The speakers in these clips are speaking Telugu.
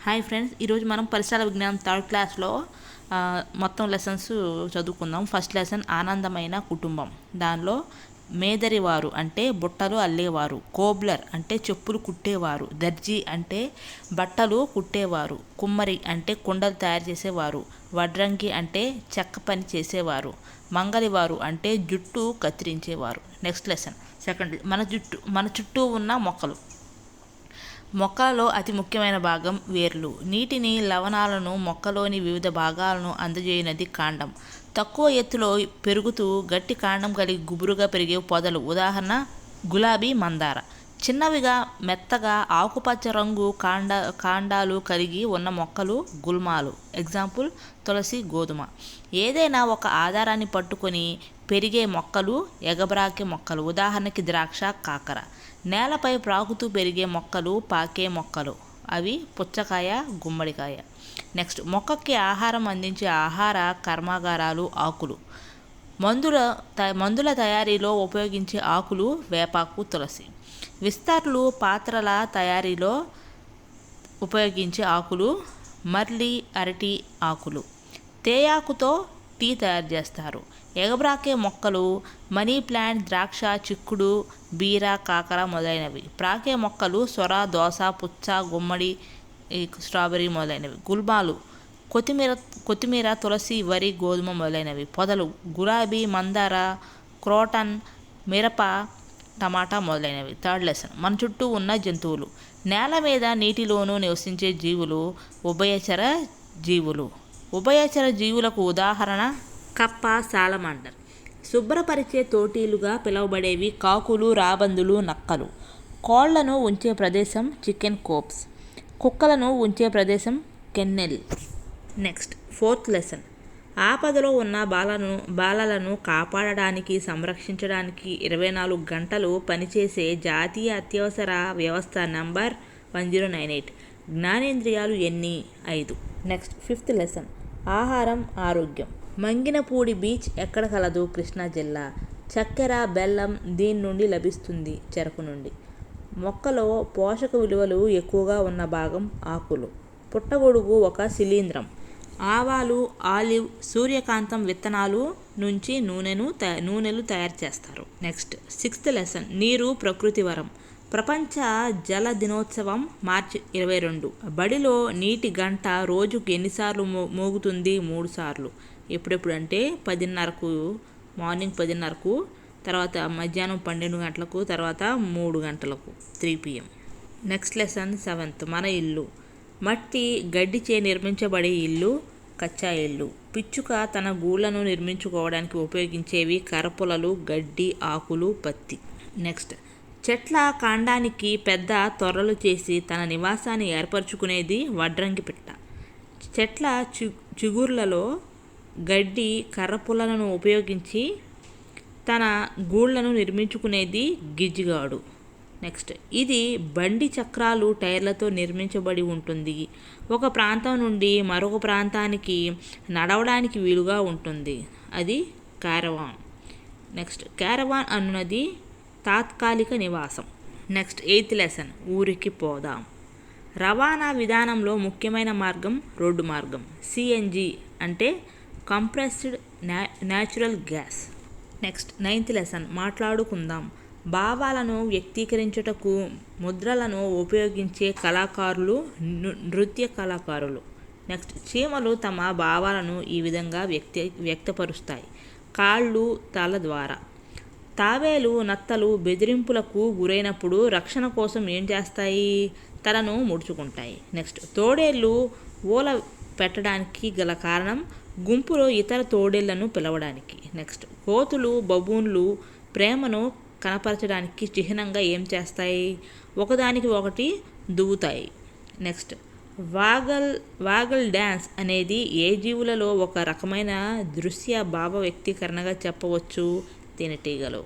హాయ్ ఫ్రెండ్స్, ఈరోజు మనం పరిసర విజ్ఞానం థర్డ్ క్లాస్లో మొత్తం లెసన్స్ చదువుకుందాం. ఫస్ట్ లెసన్ ఆనందమైన కుటుంబం. దానిలో మేదరివారు అంటే బుట్టలు అల్లేవారు, కోబ్లర్ అంటే చెప్పులు కుట్టేవారు, దర్జీ అంటే బట్టలు కుట్టేవారు, కుమ్మరి అంటే కుండలు తయారు చేసేవారు, వడ్రంగి అంటే చెక్క పని చేసేవారు, మంగలివారు అంటే జుట్టు కత్తిరించేవారు. నెక్స్ట్ లెసన్ సెకండ్, మన చుట్టూ ఉన్న మొక్కలు. మొక్కలలో అతి ముఖ్యమైన భాగం వేర్లు. నీటిని, లవణాలను, మొక్కలోని వివిధ భాగాలను అందజేయనది కాండం. తక్కువ ఎత్తులో పెరుగుతూ గట్టి కాండం కలిగి గుబురుగా పెరిగే పొదలు. ఉదాహరణ గులాబీ, మందార. చిన్నవిగా మెత్తగా ఆకుపచ్చ రంగు కాండాలు కలిగి ఉన్న మొక్కలు గుల్మాలు. ఎగ్జాంపుల్ తులసి, గోధుమ. ఏదైనా ఒక ఆధారాన్ని పట్టుకొని పెరిగే మొక్కలు ఎగబ్రాకే మొక్కలు. ఉదాహరణకి ద్రాక్ష, కాకర. నేలపై ప్రాకుతూ పెరిగే మొక్కలు పాకే మొక్కలు. అవి పుచ్చకాయ, గుమ్మడికాయ. నెక్స్ట్, మొక్కకి ఆహారం అందించే ఆహార కర్మాగారాలు ఆకులు. మందుల తయారీలో ఉపయోగించే ఆకులు వేపాకు, తులసి. విస్తర్లు పాత్రల తయారీలో ఉపయోగించే ఆకులు మర్లి, అరటి ఆకులు. తేయాకుతో టీ తయారు చేస్తారు. ఎగబ్రాకే మొక్కలు మనీ ప్లాంట్, ద్రాక్ష, చిక్కుడు, బీర, కాకర మొదలైనవి. ప్రాకే మొక్కలు సొర, దోస, పుచ్చ, గుమ్మడి, స్ట్రాబెర్రీ మొదలైనవి. గుల్మాలు కొత్తిమీర, తులసి, వరి, గోధుమ మొదలైనవి. పొదలు గులాబీ, మందార, క్రోటన్, మిరప, టమాటా మొదలైనవి. థర్డ్ లెసన్ మన చుట్టూ ఉన్న జంతువులు. నేల మీద, నీటిలోనూ నివసించే జీవులు ఉభయచర జీవులు. ఉభయచర జీవులకు ఉదాహరణ కప్ప, సాలమాండర్. శుభ్రపరిచే తోటీలుగా పిలువబడేవి కాకులు, రాబందులు, నక్కలు. కోళ్లను ఉంచే ప్రదేశం చికెన్ కోప్స్. కుక్కలను ఉంచే ప్రదేశం కెన్నెల్. నెక్స్ట్ ఫోర్త్ లెసన్, ఆపదలో ఉన్న బాలలను కాపాడడానికి, సంరక్షించడానికి 24 గంటలు పనిచేసే జాతీయ అత్యవసర వ్యవస్థ నంబర్ 1098. జ్ఞానేంద్రియాలు ఎన్ని? 5. నెక్స్ట్ ఫిఫ్త్ లెసన్, ఆహారం, ఆరోగ్యం. మంగినపూడి బీచ్ ఎక్కడ కలదు? కృష్ణా జిల్లా. చక్కెర, బెల్లం దీని నుండి లభిస్తుంది? చెరకు నుండి. మొక్కలో పోషక విలువలు ఎక్కువగా ఉన్న భాగం ఆకులు. పుట్టగొడుగు ఒక శిలీంధ్రం. ఆవాలు, ఆలివ్, సూర్యకాంతం విత్తనాలు నుంచి నూనెలు తయారు చేస్తారు. నెక్స్ట్ సిక్స్త్ లెసన్, నీరు ప్రకృతి వరం. ప్రపంచ జల దినోత్సవం మార్చి 22. బడిలో నీటి గంట రోజుకు ఎన్నిసార్లు మోగుతుంది? 3 సార్లు. ఎప్పుడెప్పుడు అంటే 10:30కు, మార్నింగ్ 10:30కు, తర్వాత మధ్యాహ్నం 12 గంటలకు, తర్వాత 3 గంటలకు, 3 PM. నెక్స్ట్ లెసన్ సెవెంత్, మన ఇల్లు. మట్టి, గడ్డిచే నిర్మించబడే ఇల్లు కచ్చా ఇల్లు. పిచ్చుక తన గూళ్లను నిర్మించుకోవడానికి ఉపయోగించేవి కర్రపుల్లలు, గడ్డి, ఆకులు, పత్తి. నెక్స్ట్, చెట్ల కాండానికి పెద్ద తొర్రలు చేసి తన నివాసాన్ని ఏర్పరచుకునేది వడ్రంగి పిట్ట. చెట్ల చిగుర్లలో గడ్డి, కర్రపుల్లలను ఉపయోగించి తన గూళ్లను నిర్మించుకునేది గిజ్జిగాడు. నెక్స్ట్, ఇది బండి చక్రాలు, టైర్లతో నిర్మించబడి ఉంటుంది. ఒక ప్రాంతం నుండి మరొక ప్రాంతానికి నడవడానికి వీలుగా ఉంటుంది. అది క్యారవాన్. నెక్స్ట్, క్యారవాన్ అన్నది తాత్కాలిక నివాసం. నెక్స్ట్ ఎయిత్ లెసన్, ఊరికి పోదాం. రవాణా విధానంలో ముఖ్యమైన మార్గం రోడ్డు మార్గం. సిఎన్జి అంటే compressed natural gas. Next ninth lesson, మాట్లాడుకుందాం. భావాలను వ్యక్తీకరించుటకు ముద్రలను ఉపయోగించే కళాకారులు, నృత్య కళాకారులు. నెక్స్ట్, చీమలు తమ భావాలను ఈ విధంగా వ్యక్తపరుస్తాయి: కాళ్ళు, తల ద్వారా. తాబేలు, నత్తలు బెదిరింపులకు గురైనప్పుడు రక్షణ కోసం ఏం చేస్తాయి? తలను ముడుచుకుంటాయి. నెక్స్ట్, తోడేళ్ళు ఊల పెట్టడానికి గల కారణం గుంపులో ఇతర తోడేళ్లను పిలవడానికి. నెక్స్ట్, కోతులు, బబూన్లు ప్రేమను కనపరచడానికి చిహ్నంగా ఏం చేస్తాయి? ఒకదానికి ఒకటి దువ్వుతాయి. నెక్స్ట్, వాగల్ డ్యాన్స్ అనేది ఏ జీవులలో ఒక రకమైన దృశ్య భావ వ్యక్తీకరణగా చెప్పవచ్చు? తేనెటీగలు.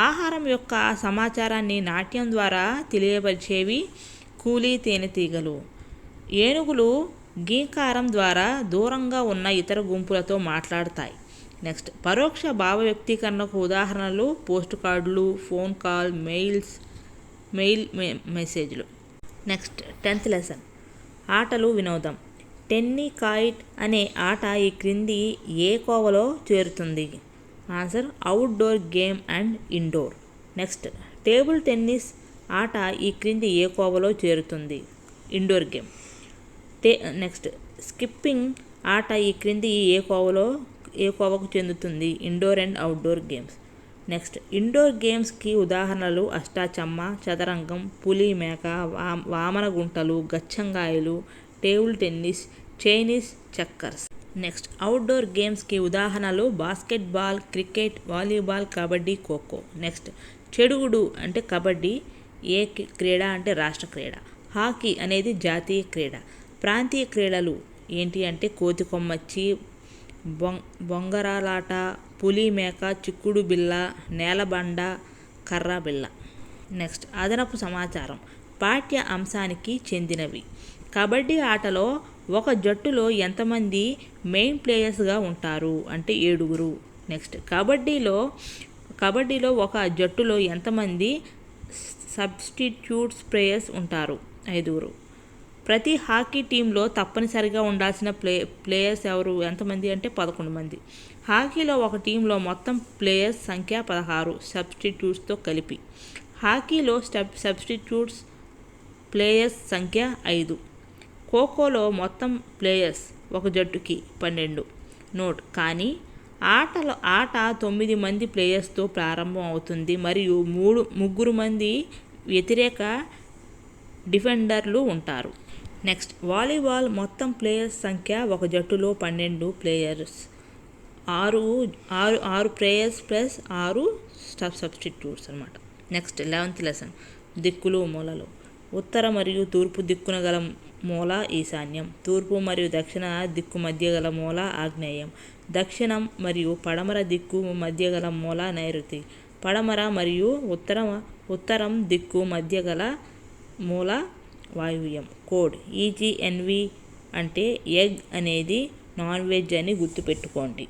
ఆహారం యొక్క సమాచారాన్ని నాట్యం ద్వారా తెలియపరిచేవి కూలీ తేనెటీగలు. ఏనుగులు గీంకారం ద్వారా దూరంగా ఉన్న ఇతర గుంపులతో మాట్లాడతాయి. నెక్స్ట్, పరోక్ష భావ వ్యక్తీకరణకు ఉదాహరణలు పోస్ట్ కార్డులు, ఫోన్ కాల్, మెయిల్ మెసేజ్లు. నెక్స్ట్ 10th లెసన్, ఆటలు వినోదం. టెన్నికాయిట్ అనే ఆట ఈ క్రింది ఏ కోవలో చేరుతుంది? Answer outdoor game and indoor. Next table tennis ఆట ఈ క్రింది ఏ కోవలో చేరుతుంది? Indoor game. నెక్స్ట్ స్కిప్పింగ్ ఆట ఈ క్రింది ఏ కోవకు చెందుతుంది? Indoor and outdoor games. Next indoor గేమ్స్కి ఉదాహరణలు అష్టాచమ్మ, చదరంగం, పులి మేక, వామన గుంటలు, గచ్చంగాయలు, table tennis, Chinese checkers. Next outdoor గేమ్స్కి ఉదాహరణలు basketball, cricket, volleyball, kabaddi, kho kho. Next చెడుగుడు అంటే కబడ్డీ ఏ క్రీడ అంటే రాష్ట్ర క్రీడ. హాకీ అనేది జాతీయ క్రీడ. ప్రాంతీయ క్రీడలు ఏంటి అంటే కోతికొమ్మచ్చి, బొంగరాలాట, పులి మేక, చిక్కుడు బిళ్ళ, నేలబండ, కర్ర బిళ్ళ. నెక్స్ట్ అదనపు సమాచారం పాఠ్య అంశానికి చెందినవి. కబడ్డీ ఆటలో ఒక జట్టులో ఎంతమంది మెయిన్ ప్లేయర్స్గా ఉంటారు అంటే 7. నెక్స్ట్ కబడ్డీలో ఒక జట్టులో ఎంతమంది సబ్స్టిట్యూట్స్ ప్లేయర్స్ ఉంటారు? 5. ప్రతి హాకీ టీంలో తప్పనిసరిగా ఉండాల్సిన ప్లేయర్స్ ఎవరు? ఎంతమంది అంటే 11 మంది. హాకీలో ఒక టీంలో మొత్తం ప్లేయర్స్ సంఖ్య 16 సబ్స్టిట్యూట్స్తో కలిపి. హాకీలో సబ్స్టిట్యూట్స్ ప్లేయర్స్ సంఖ్య 5. ఖోఖోలో మొత్తం ప్లేయర్స్ ఒక జట్టుకి 12. నోట్: కానీ ఆట 9 మంది ప్లేయర్స్తో ప్రారంభం అవుతుంది మరియు 3 మంది వ్యతిరేక డిఫెండర్లు ఉంటారు. నెక్స్ట్ వాలీబాల్ మొత్తం ప్లేయర్స్ సంఖ్య ఒక జట్టులో 12 ప్లేయర్స్, 6 ప్లేయర్స్ ప్లస్ 6 సబ్స్టిట్యూట్స్ అన్నమాట. నెక్స్ట్ 11th లెసన్ దిక్కులు మూలలు. ఉత్తర మరియు తూర్పు దిక్కున గల మూల ఈశాన్యం. తూర్పు మరియు దక్షిణ దిక్కు మధ్య గల మూల ఆగ్నేయం. దక్షిణం మరియు పడమర దిక్కు మధ్య గల మూల నైరుతి. పడమర మరియు ఉత్తరం దిక్కు మధ్య గల మూల వాయువ్యం. కోడ్: EGNV అంటే ఎగ్ అనేది నాన్ వెజ్ అని గుర్తుపెట్టుకోండి.